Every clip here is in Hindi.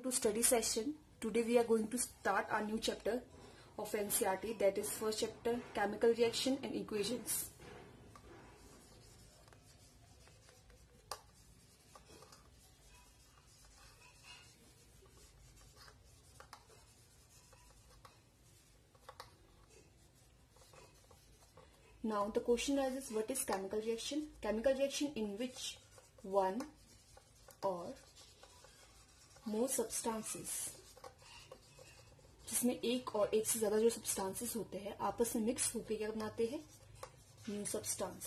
to study session. Today we are going to start our new chapter of NCERT, that is first chapter, chemical reaction and equations. Now the question arises, what is chemical reaction? Chemical reaction in which one or more substances, जिसमें एक और एक से ज्यादा जो सब्सटेंसेस होते हैं आपस में मिक्स होकर क्या बनाते हैं, न्यू सब्सटेंस,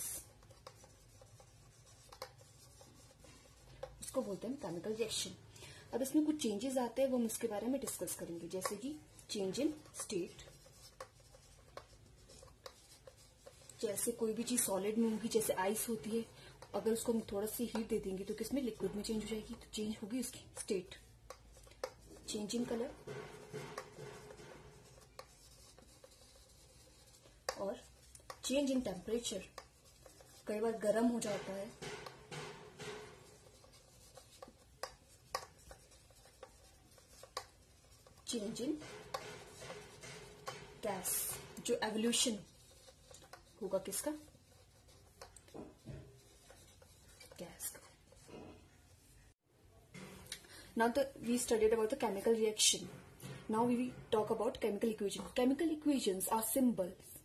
उसको बोलते हैं केमिकल रिएक्शन. अब इसमें कुछ चेंजेस आते हैं, वो हम इसके बारे में डिस्कस करेंगे, जैसे कि चेंज इन स्टेट. जैसे कोई भी चीज सॉलिड में होगी, जैसे आइस होती है, अगर उसको हम थोड़ा सी हीट दे देंगे तो किसमें, लिक्विड में चेंज हो जाएगी, तो चेंज होगी उसकी स्टेट. चेंज इन कलर और चेंज इन टेम्परेचर, कई बार गर्म हो जाता है. चेंज इन गैस, जो एवोल्यूशन होगा किसका, गैस का. Now we studied about the chemical reaction. Now we will talk about chemical equation. Chemical equations are symbols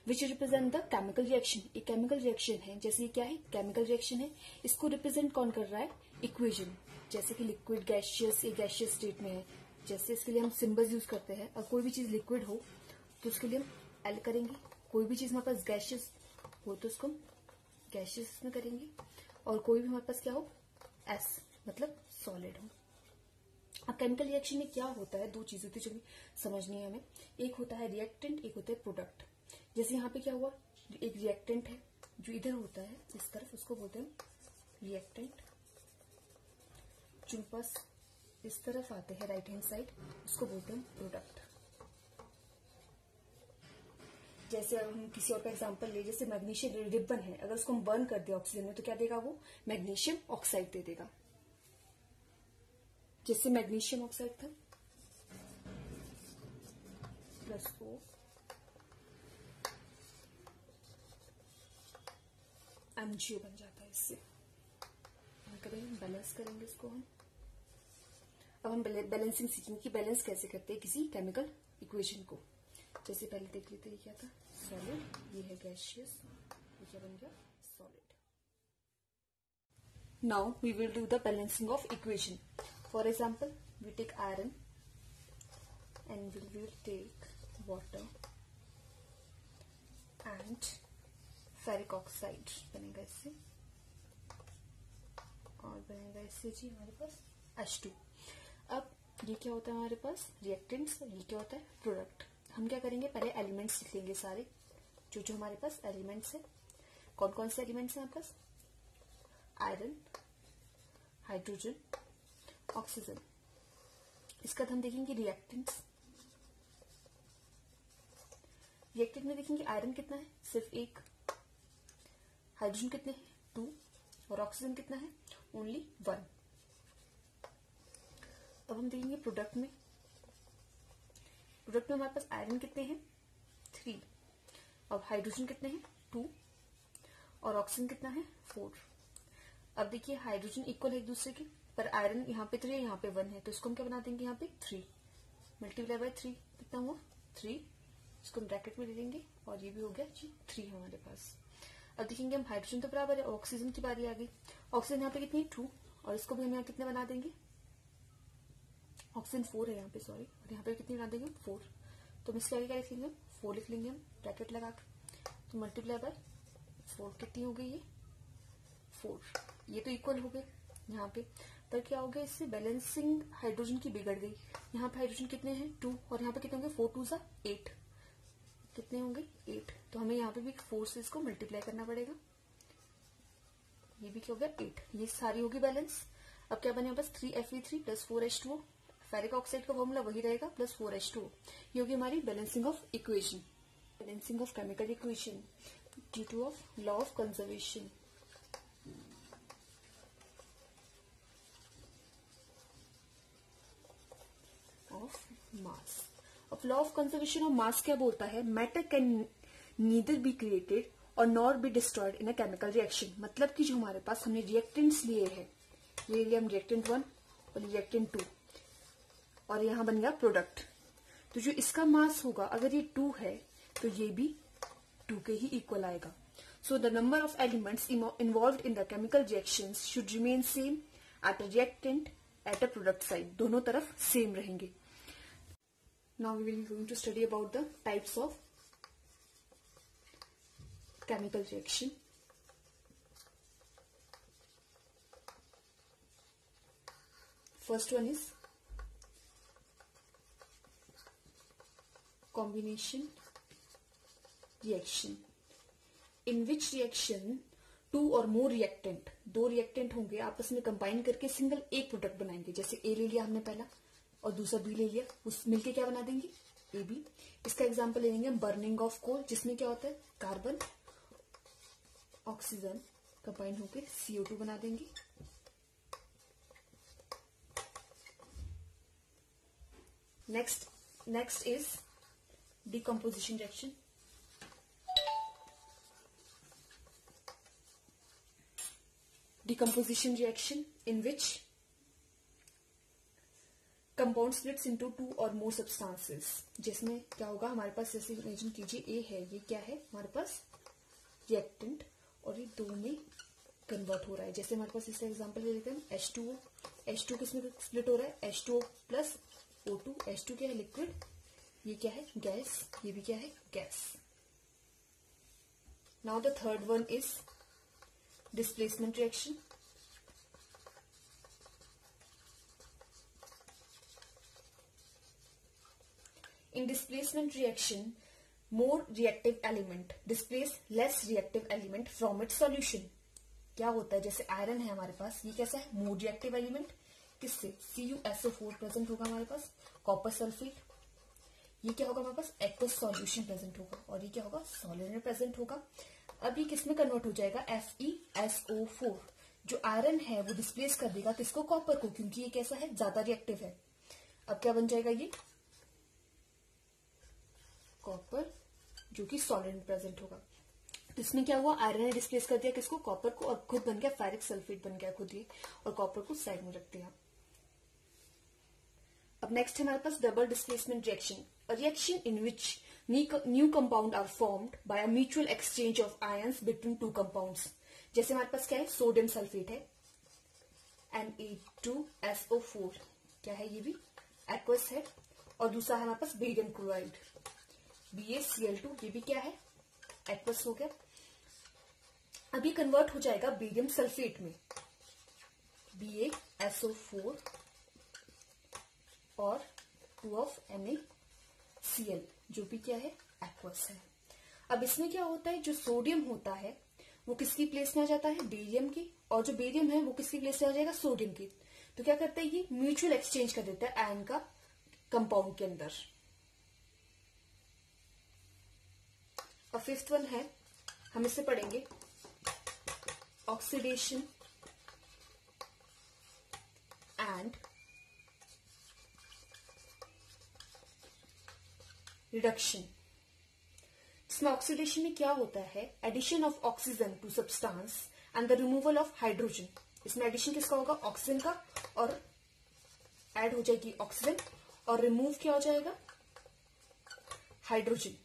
which represent the chemical reaction. एक chemical reaction है, जैसे ये क्या है, chemical reaction है, इसको represent कौन कर रहा है, equation. जैसे कि liquid gaseous, ये gaseous state में है, जैसे इसके लिए हम symbols यूज करते हैं. और कोई भी चीज liquid हो तो उसके लिए हम L करेंगे, कोई भी चीज हमारे पास gaseous हो तो उसको हम gaseous में करेंगे, और कोई भी हमारे पास क्या हो, S मतलब सॉलिड हो. अब केमिकल रिएक्शन में क्या होता है, दो चीजें होती है जो समझनी है हमें. एक होता है रिएक्टेंट, एक होता है प्रोडक्ट. जैसे यहाँ पे क्या हुआ, एक रिएक्टेंट है जो इधर होता है इस तरफ, उसको बोलते हैं रिएक्टेंट. जो पास इस तरफ आते हैं राइट हैंड साइड, उसको बोलते हैं प्रोडक्ट. जैसे अब हम किसी और का एग्जांपल ले, जैसे मैग्नीशियम रिबन है, अगर उसको हम बर्न कर दे ऑक्सीजन में तो क्या देगा, वो मैग्नीशियम ऑक्साइड दे देगा. जैसे मैग्नीशियम ऑक्साइड था +O MgO बन जाता है. इससे करेंगे, बैलेंस करेंगे इसको हम. अब हम बैलेंसिंग सीखेंगे कि बैलेंस कैसे करते हैं किसी केमिकल इक्वेशन को. जैसे पहले देख लेते हैं, क्या था, सॉलिड, ये है गैसियस, ये क्या बन गया, solid. Now we will do the balancing of equation. For example, we take iron and we will take water and ferric oxide बनेगा इससे, और बनेगा इससे जी हमारे पास H2. अब ये क्या होता है हमारे पास, रिएक्टेंट्स, ये क्या होता है, प्रोडक्ट. हम क्या करेंगे, पहले एलिमेंट्स लिख लेंगे सारे, जो हमारे पास एलिमेंट्स है. कौन कौन से एलिमेंट्स हैं हमारे पास, आयरन, हाइड्रोजन, ऑक्सीजन. इसका हम देखेंगे रिएक्टेंट्स. रिएक्टेंट में देखेंगे आयरन कितना है, सिर्फ 1, हाइड्रोजन कितने हैं, 2, और ऑक्सीजन कितना है, ओनली 1. अब हम देखेंगे प्रोडक्ट में. प्रोडक्ट में हमारे पास आयरन कितने हैं, 3, और हाइड्रोजन कितने हैं, 2, और ऑक्सीजन कितना है, 4. अब देखिए हाइड्रोजन इक्वल है एक दूसरे के, पर आयरन यहाँ पे 3 है, यहाँ पे 1 है, तो इसको हम क्या बना देंगे, यहाँ पे 3 मल्टीप्लाई बाय 3 कितना हुआ, 3. इसको हम ब्रैकेट में ले लेंगे, और ये भी हो गया जी 3 हमारे पास. अब देखेंगे हम हाइड्रोजन तो बराबर है, ऑक्सीजन की बारी आ गई. ऑक्सीजन यहाँ पे कितनी है, 2, और इसको भी हम यहाँ कितने बना देंगे, ऑक्सीजन 4 है यहाँ पे, सॉरी, और यहाँ पे कितनी बना देंगे, 4. तो हम इसके आगे क्या लिख लेंगे, 4 लिख लेंगे हम ब्रैकेट लगा के. तो मल्टीप्लाई बाय 4 कितनी हो गई, ये 4. ये तो इक्वल हो गए यहाँ पे, पर क्या हो गया, इससे बैलेंसिंग हाइड्रोजन की बिगड़ गई. यहाँ पे हाइड्रोजन कितने हैं, 2, और यहाँ पे कितने होंगे, 4 2 सा 8, कितने होंगे, 8. तो हमें यहाँ पे भी 4 से इसको मल्टीप्लाई करना पड़ेगा. ये भी क्या हो गया, 8. ये सारी होगी बैलेंस. अब क्या बने बस 3Fe3 + 4H2O. फेरिक ऑक्साइड का फॉर्मूला वही रहेगा, +4H2O. ये होगी हमारी balancing of equation. Balancing of chemical equation due to of law of conservation. Mass. अब law of conservation of mass क्या बोलता है? Matter can neither be created और not be destroyed in a chemical reaction. मतलब कि जो हमारे पास हमने रिएक्टेंट्स लिए हैं, ले लिया हम रिएक्टेंट 1 और रिएक्टेंट 2 और यहां बन गया प्रोडक्ट। तो जो इसका मास होगा अगर ये 2 है तो ये भी 2 के ही इक्वल आएगा। So the number of elements involved in the chemical reactions should remain same at a reactant at a product side. दोनों तरफ सेम रहेंगे। Now we will going to study about the types of chemical reaction. First one is combination reaction, in which reaction two or more reactant, दो रिएक्टेंट होंगे आपस में कंबाइन करके सिंगल एक प्रोडक्ट बनाएंगे। जैसे ए ले लिया हमने पहला और दूसरा बी ले लिया, उस मिलके क्या बना देंगे? A B. इसका एग्जांपल ले लेंगे बर्निंग ऑफ कोल, जिसमें क्या होता है कार्बन ऑक्सीजन कंबाइन होकर CO2 बना देंगे। Next is decomposition reaction. Decomposition reaction in which compound splits into 2 और मोर सब्सटेंसेस। जिसमें क्या होगा हमारे पास, जैसे इमेजिन कीजिए ए है, ये क्या है हमारे पास रिएक्टेंट और ये दो में कन्वर्ट हो रहा है। जैसे हमारे पास इसका एग्जांपल ले लेते हैं H2O। H2 किसमें स्प्लिट हो रहा है? H2O plus O2। H2 क्या है? लिक्विड। ये क्या है? गैस। ये भी क्या है? Gas. Now the third one is displacement reaction. In displacement reaction more reactive element displace less reactive element from its solution। क्या होता है? जैसे आयरन है हमारे पास, ये कैसा है? more reactive element। किससे? CuSO4 प्रेजेंट होगा हमारे पास। कॉपर सल्फेट, ये क्या होगा हमारे पास? एक्वस सॉल्यूशन प्रेजेंट होगा और ये क्या होगा? सॉलिड में प्रेजेंट होगा। अब ये किसमें कन्वर्ट हो जाएगा? FeSO4। जो आयरन है वो डिस्प्लेस कर देगा किसको? कॉपर को, क्योंकि ये कैसा है? ज्यादा रिएक्टिव है। अब क्या बन जाएगा? ये कॉपर जो कि सॉलिड में प्रेजेंट होगा। तो इसमें क्या हुआ? आयरन ने डिस्प्लेस कर दिया किसको? कॉपर को, और खुद बन गया फेरिक सल्फेट बन गया खुद ही, और कॉपर को साइड में रख दिया। अब नेक्स्ट है हमारे पास double displacement reaction, a reaction in which new compound are formed by a mutual exchange of ions between two compounds. जैसे हमारे पास क्या है? सोडियम सल्फेट है Na2SO4, क्या है? ये भी एक्वस है। और दूसरा है हमारे पास बेरियम क्लोराइड BaCl2, ये भी क्या है? एक्वस हो गया। अभी कन्वर्ट हो जाएगा बेरियम सल्फेट में, BaSO4 और 2 of NaCl, जो भी क्या है? एक्वस है। अब इसमें क्या होता है? जो सोडियम होता है वो किसकी प्लेस में आ जाता है? बेरियम की, और जो बेरियम है वो किसकी प्लेस में आ जाएगा? सोडियम की। तो क्या करता है? ये म्यूचुअल एक्सचेंज कर देता है आयन का कंपाउंड के अंदर। और फिफ्थ वन है, हम इससे पढ़ेंगे ऑक्सीडेशन एंड रिडक्शन। इसमें ऑक्सीडेशन में क्या होता है? Addition of oxygen to substance and the removal of hydrogen. इसमें एडिशन किसका होगा? ऑक्सीजन का, और ऐड हो जाएगी ऑक्सीजन, और रिमूव क्या हो जाएगा? हाइड्रोजन।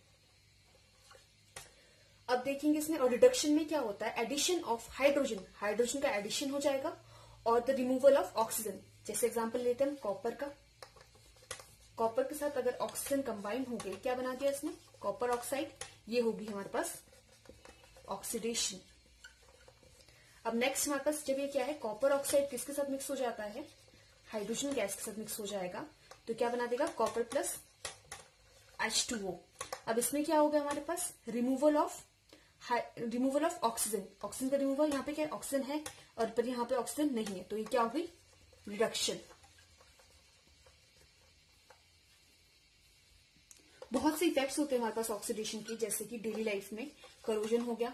अब देखेंगे इसमें, और रिडक्शन में क्या होता है? एडिशन ऑफ हाइड्रोजन, हाइड्रोजन का एडिशन हो जाएगा, और द रिमूवल ऑफ ऑक्सीजन। जैसे एग्जांपल लेते हैं कॉपर का, कॉपर के साथ अगर ऑक्सीजन कंबाइन हो गई, क्या बना दिया इसने? Copper oxide. ये होगी हमारे पास ऑक्सीडेशन। अब नेक्स्ट हमारे पास जब ये क्या है? कॉपर ऑक्साइड किसके साथ मिक्स हो जाता है? हाइड्रोजन गैस के साथ मिक्स हो जाएगा, तो क्या बना देगा? Copper plus H2O। अब इसमें क्या होगा हमारे पास? Removal of oxygen. ऑक्सीजन का रिमूवल, यहाँ पे क्या है? ऑक्सीजन है और पर यहाँ पे ऑक्सीजन नहीं है, तो ये क्या हो गई? रिडक्शन। बहुत से इफेक्ट्स होते हैं हमारे पास ऑक्सीडेशन के, जैसे कि डेली लाइफ में करोजन हो गया।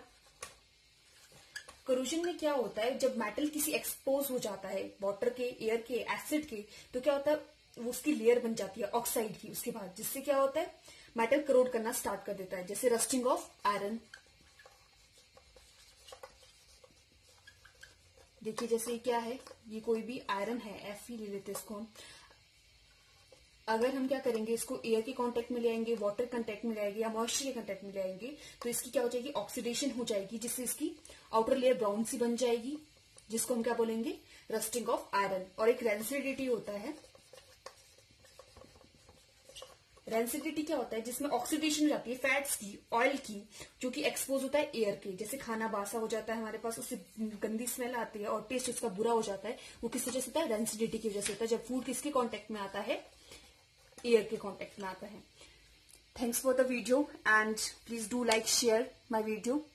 करोजन में क्या होता है? जब मेटल किसी एक्सपोज हो जाता है वाटर के, एयर के, एसिड के, तो क्या होता है? वो उसकी लेयर बन जाती है ऑक्साइड की उसके बाद, जिससे क्या होता है मेटल करोड करना स्टार्ट कर देता है, जैसे रस्टिंग ऑफ आयरन। देखिए जैसे क्या है, ये कोई भी आयरन है, Fe ले लेते हैं इसको हम। अगर हम क्या करेंगे, इसको एयर के कांटेक्ट में ले आएंगे, वाटर कांटेक्ट में ले आएंगे या मॉइस्चर के कांटेक्ट में ले आएंगे, तो इसकी क्या हो जाएगी, ऑक्सीडेशन हो जाएगी, जिससे इसकी आउटर लेयर ब्राउन सी बन जाएगी, जिसको हम क्या बोलेंगे, रस्टिंग ऑफ आयरन। और एक रेंसिडिटी होता है, रेंसिडिटी क्या होता है, जिसमें ऑक्सीडेशन हो जाती है फैट्स की, ऑयल की, जो कि एक्सपोज होता है एयर के। जैसे खाना बासा हो जाता है हमारे पास, उससे गंदी स्मेल आती है और टेस्ट उसका बुरा हो जाता है, वो किस वजह से होता है, रेंसिडिटी की वजह से होता है, जब फूड किसके कांटेक्ट में आता है, एयर के कांटेक्ट में आता है। Thanks for the video and please do like share my video.